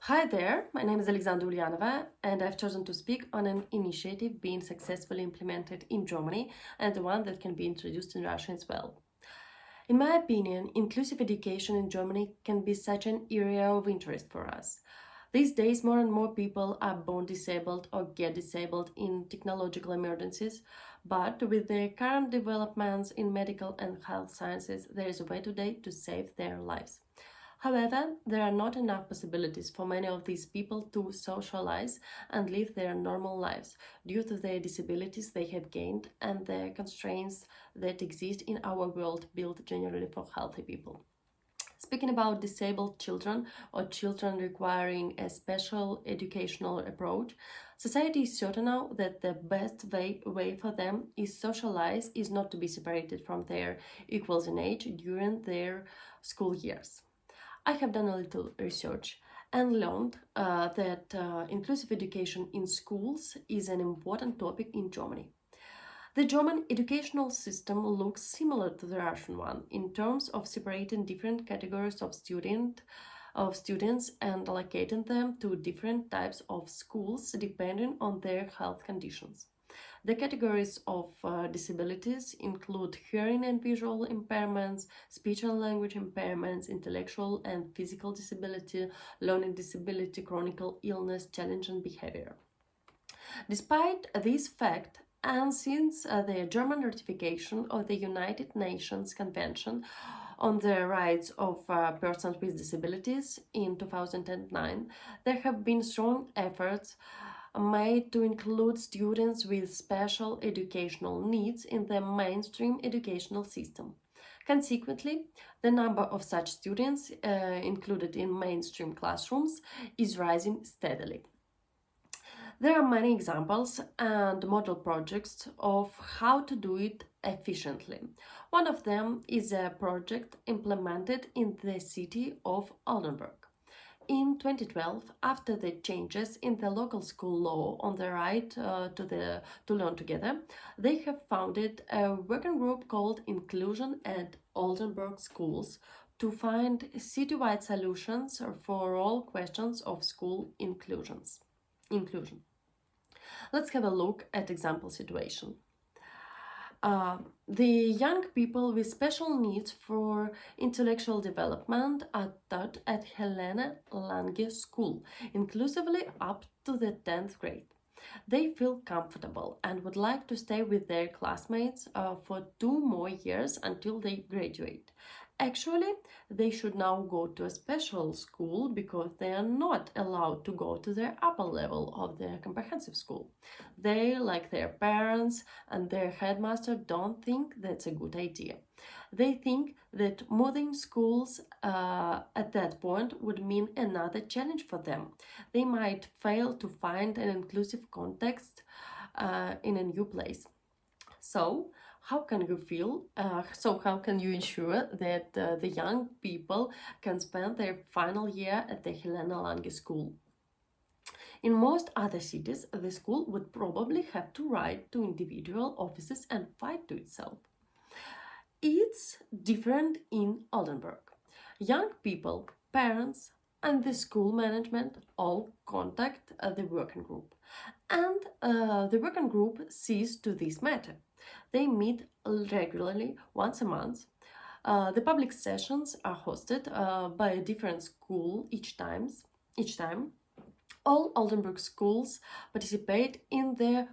Hi there, my name is Alexandra Ulyanova, and I've chosen to speak on an initiative being successfully implemented in Germany and the one that can be introduced in Russia as well. In my opinion, inclusive education in Germany can be such an area of interest for us. These days, more and more people are born disabled or get disabled in technological emergencies, but with the current developments in medical and health sciences, there is a way today to save their lives. However, there are not enough possibilities for many of these people to socialize and live their normal lives due to their disabilities they have gained and the constraints that exist in our world built generally for healthy people. Speaking about disabled children or children requiring a special educational approach, society is certain now that the best way for them is socialize is not to be separated from their equals in age during their school years. I have done a little research and learned that inclusive education in schools is an important topic in Germany. The German educational system looks similar to the Russian one in terms of separating different categories of students and allocating them to different types of schools depending on their health conditions. The categories of disabilities include hearing and visual impairments, speech and language impairments, intellectual and physical disability, learning disability, chronic illness, challenge and behavior. Despite this fact, and since the German ratification of the United Nations Convention on the Rights of Persons with Disabilities in 2009, there have been strong efforts made to include students with special educational needs in the mainstream educational system. Consequently, the number of such students included in mainstream classrooms is rising steadily. There are many examples and model projects of how to do it efficiently. One of them is a project implemented in the city of Oldenburg. In 2012, after the changes in the local school law on the right to learn together, they have founded a working group called Inclusion at Oldenburg Schools to find citywide solutions for all questions of school inclusion. Let's have a look at example situation. The young people with special needs for intellectual development are taught at Helene Lange School, inclusively up to the 10th grade. They feel comfortable and would like to stay with their classmates for 2 more years until they graduate. Actually, they should now go to a special school because they are not allowed to go to the upper level of their comprehensive school. They, like their parents and their headmaster, don't think that's a good idea. They think that moving schools at that point would mean another challenge for them. They might fail to find an inclusive context in a new place. So, how can you feel? How can you ensure that the young people can spend their final year at the Helena Lange School? In most other cities, the school would probably have to write to individual offices and fight to itself. It's different in Oldenburg. Young people, parents, and the school management all contact the working group. And the working group sees to this matter. They meet regularly once a month. The public sessions are hosted by a different school Each time, all Oldenburg schools participate in the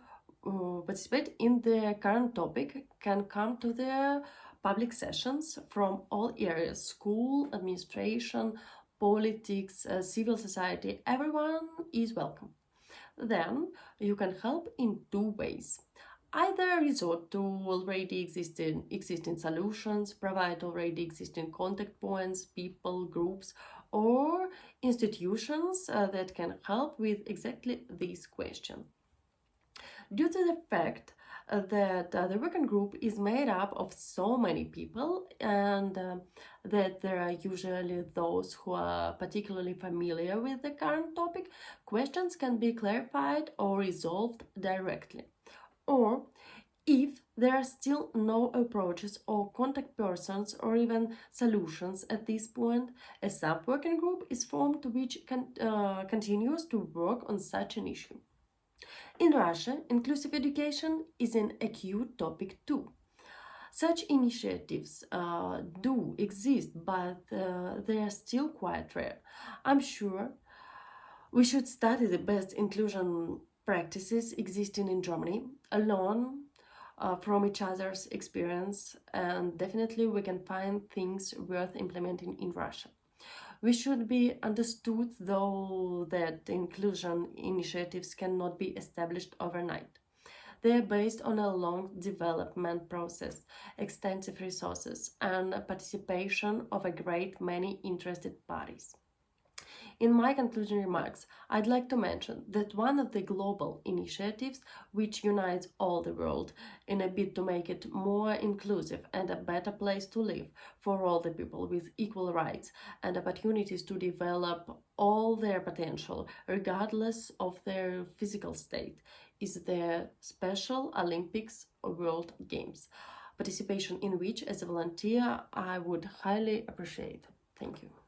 current topic can come to the public sessions from all areas: school, administration, politics, civil society. Everyone is welcome. Then you can help in 2 ways. Either resort to already existing solutions, provide already existing contact points, people, groups, or institutions that can help with exactly this question. Due to the fact that the working group is made up of so many people and that there are usually those who are particularly familiar with the current topic, questions can be clarified or resolved directly. Or If there are still no approaches or contact persons or even solutions at this point, a sub-working group is formed which continues to work on such an issue. In Russia, inclusive education is an acute topic too. Such initiatives do exist, but they are still quite rare. I'm sure we should study the best inclusion practices existing in Germany, learn from each other's experience, and definitely we can find things worth implementing in Russia. We should be understood, though, that inclusion initiatives cannot be established overnight. They are based on a long development process, extensive resources, and participation of a great many interested parties. In my conclusion remarks, I'd like to mention that one of the global initiatives which unites all the world in a bid to make it more inclusive and a better place to live for all the people with equal rights and opportunities to develop all their potential regardless of their physical state is the Special Olympics World Games, participation in which as a volunteer I would highly appreciate. Thank you.